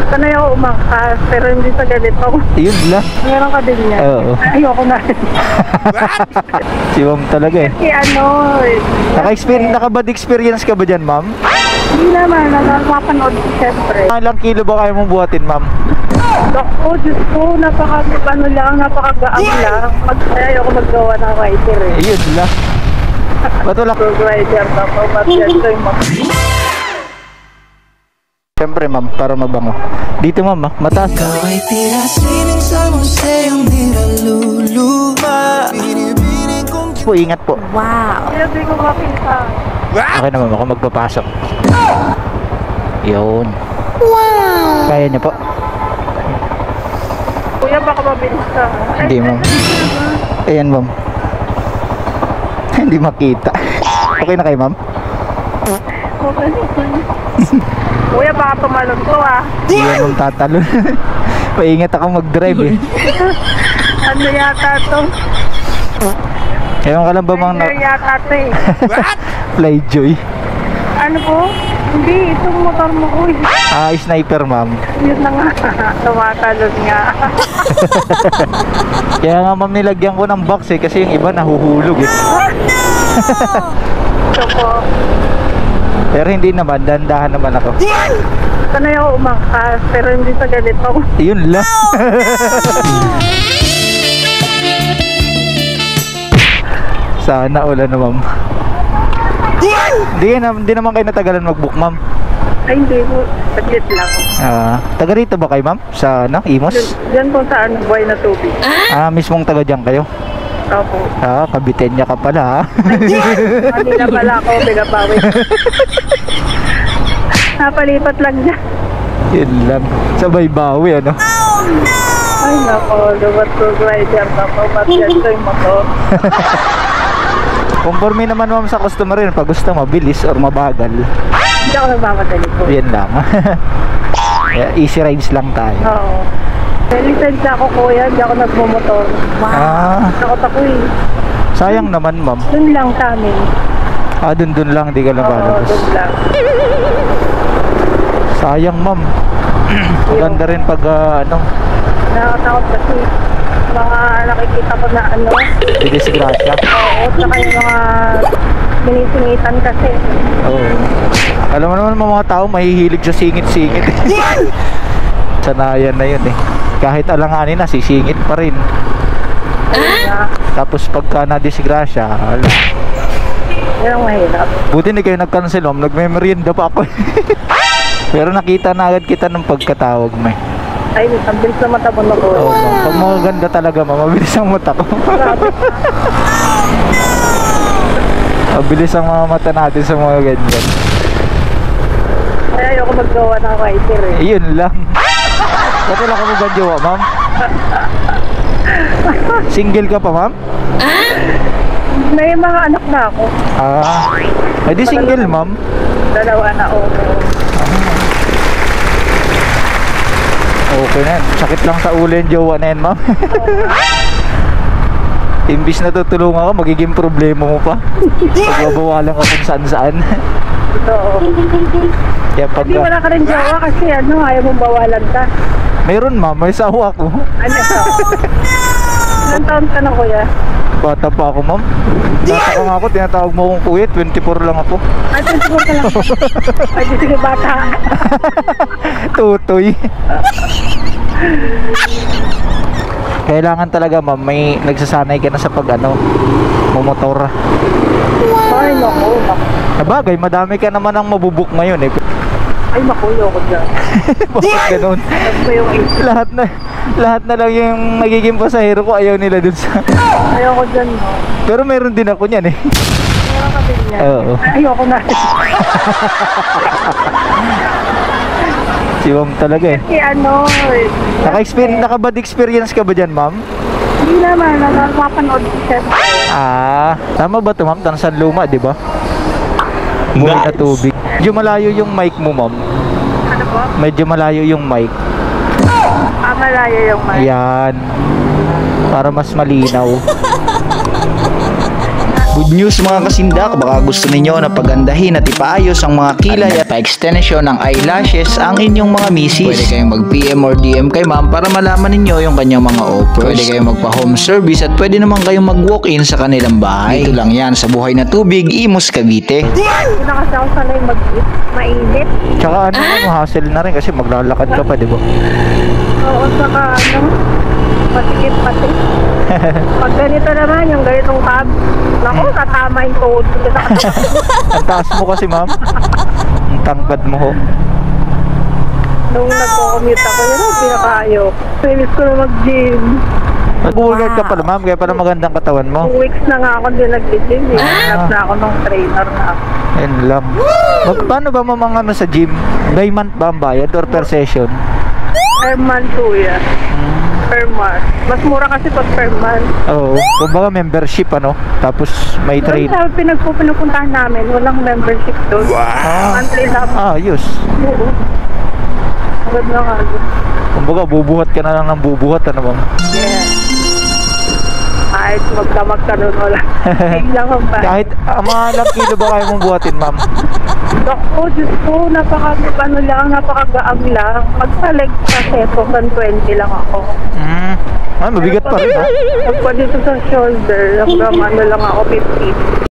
Sanay ako umangkas, pero hindi sa ganito. Yun lang. Meron ka din yan. Oo. Ayoko na rin. Si ma'am talaga eh. Kasi Naka-bad experience ka ba dyan, ma'am? Hindi naman, napapanood ko siyempre. Ilang kilo ba kaya mong buhatin, ma'am? Dako, Diyos ko, napakagaang lang. Ayoko maggawa ng rider eh. Yun lang. Ba't wala? Rider na po, matiyan ko yung mga... Siyempre, ma'am, para mabango. Dito, ma'am, mataas. Ikaw ay tila sining sa museong niluluma. Binibining kong Po, ingat po. Wow! Hindi ko makita. Okay naman ako magpapasok. Yun. Wow! Kaya niyo po? Kuya, baka mabilis ka. Hindi, ma'am. Ayan, ma'am. Hindi makita. Okay na kayo, ma'am? Kuya, baka tumalon ko ah. Hindi yan, ma'am, tatalon. Paingat ako mag-drive eh. Ano yata to? Ewan ka lang ba, ma'am, Ano yata to eh? Flyjoy? Ano po? Hindi, itong motor mo ko eh. Sniper, ma'am. Yun na nga, tumatalon nga. Kaya nga, ma'am, nilagyan ko ng box eh, kasi yung iba nahuhulog eh. Ito po. Pero hindi naman, dandahan naman ako. Sanay ako umangkas, pero hindi sa ganito. Yun lang. Sana ulan na, ma'am. Hindi naman kayo natagalan mag-book, ma'am. Ay, hindi po. Saglit lang. Taga rito ba kayo, ma'am? Sa Imos? Diyan po saan buhay na tubig. Mismong taga dyan kayo? Opo. Kabitenya ka pala, ha? Manila pala ako, Bigabawi. Napalipat lang dyan. Yun lang. Sabay bawi, ano? Ay, nako. Lubat ko rider na po. Matiyan ko yung motor. Conforme naman, ma'am, sa customer rin. Pag gusto mabilis or mabagal. Hindi ako nagmamadali po. Yan lang. Easy rides lang tayo. Oo. May lisensya ako, kuya. Hindi ako nagmumotor. Takot ako eh. Sayang naman, ma'am. Dun lang sa amin. Dun lang. Di ka lang Oo, lalabas. dun lang. Sayang, ma'am. Maganda rin pag, Nakatakot kasi. Mga nakikita ko na disgrasya. Oo, tsaka yung mga binisingitan kasi. Oo. Alam mo naman mga tao mahihilig sa singit-singit. Sanayan na yun eh. Kahit alanganin na, sisingit pa rin. Tapos pagka na-disgrasya, wala. Yan ang mahirap. Buti hindi kayo nag-cancel, ma'am. Nagme-merienda pa ako. Pero nakita na agad kita ng pagkatawag mo eh. Ay, ang bilis na mata mo na ko. Oo, ma'am. Pag maganda talaga, ma'am, mabilis ang mata ko. Mabilis ang mga mata natin sa mga ganyan. Kaya ayoko maggawa ng rider eh. Yun lang. Ba't wala ka mo ba jowa, ma'am? Single ka pa, ma'am? May mga anak na ako. Ay di single, ma'am. Dalawa na ako. Okay na. Sakit lang sa ulo yung jowa na yan, ma'am. Imbis na tutulungan ka, magiging problema mo pa. Pagbabawalan ka kung saan-saan. Oo. Kaya pag... Hindi wala ka rin jowa kasi ayaw mong bawalan ka. Mayroon, ma'am. May sawa ko. Ano ka? Ilan taon ka na, kuya? Bata pa ako, ma'am. Bata ka nga ako. Tinatawag mo akong kuya. 24 lang ako. Ay, 24 ka lang. Ay, sige bata. Tutoy. Kailangan talaga, ma'am, may nagsasanay ka na sa pag mumotor. Ay, naku. Sabagay, madami ka naman ang mabubuk ngayon eh. Ay, makuyo ko dyan. Bakit ganun? Ano yung age? Lahat na lang yung nagiging pasahero ko, ayaw nila dun sa... Ayoko dyan, no? Pero meron din ako niyan eh. Meron ka din yan. Oo. Ayoko na. Si ma'am talaga eh. Kasi Naka-bad experience ka ba dyan, ma'am? Hindi naman, napapanood ko siyempre. Tama ba ito, ma'am? Tansan Luma, di ba? Buhay na tubig. Medyo malayo yung mic mo, ma'am. Ano po? Medyo malayo yung mic. Malayo yung mic. Yan. Para mas malinaw. Good news mga kasindak, baka gusto ninyo na pagandahin at ipaayos ang mga kilay at pa-extension ng eyelashes ang inyong mga misis. Pwede kayong mag-PM or DM kay ma'am para malaman ninyo yung kanyang mga offers. Pwede kayong magpa-home service at pwede naman kayong mag-walk-in sa kanilang bahay. Dito lang yan sa Buhay na Tubig, Imus, Cavite. Hindi na kasi ako sanay mainit. Tsaka ano, hassle na rin kasi maglalakad ka pa, di ba? Oo, saka matikit pati. Pag ganito naman, yung ganitong cab, naku, tatama yung tuhod ko sa Ang taas mo kasi, ma'am. Ang tangkad mo ho. Nung nagko-commute ako, yun ang pinakaayo. Finish ko na mag-gym. Nag-workout ka pala, ma'am, kaya pala magandang katawan mo. 2 weeks na nga ako din nag-gym. Hanap na ako ng trainer na ako. Ayun lang. Paano ba mamang sa gym? By month ba ang bayad or per session? Per month po yan. Per month. Mas mura kasi pag per month. Oo. Kumbaga membership, ano? Tapos may Doon train. sa pinupuntahan namin, walang membership doon. Monthly lang. Ayos. Oo. Agad na nga. Kumbaga bubuhat ka na lang ng bubuhat, ano bang? Yeah. Kahit magdamag ka doon, wala. Hindi lang ang ba. Kahit mga ilang kilo ba kayo mong buhatin, ma'am? Doko, Diyos ko, napakagaang lang. Magpalag kasi, 20 lang ako. Ay, mabigat pa rin, ha? Pag dito sa shoulder, hanggang ano lang ako, 50.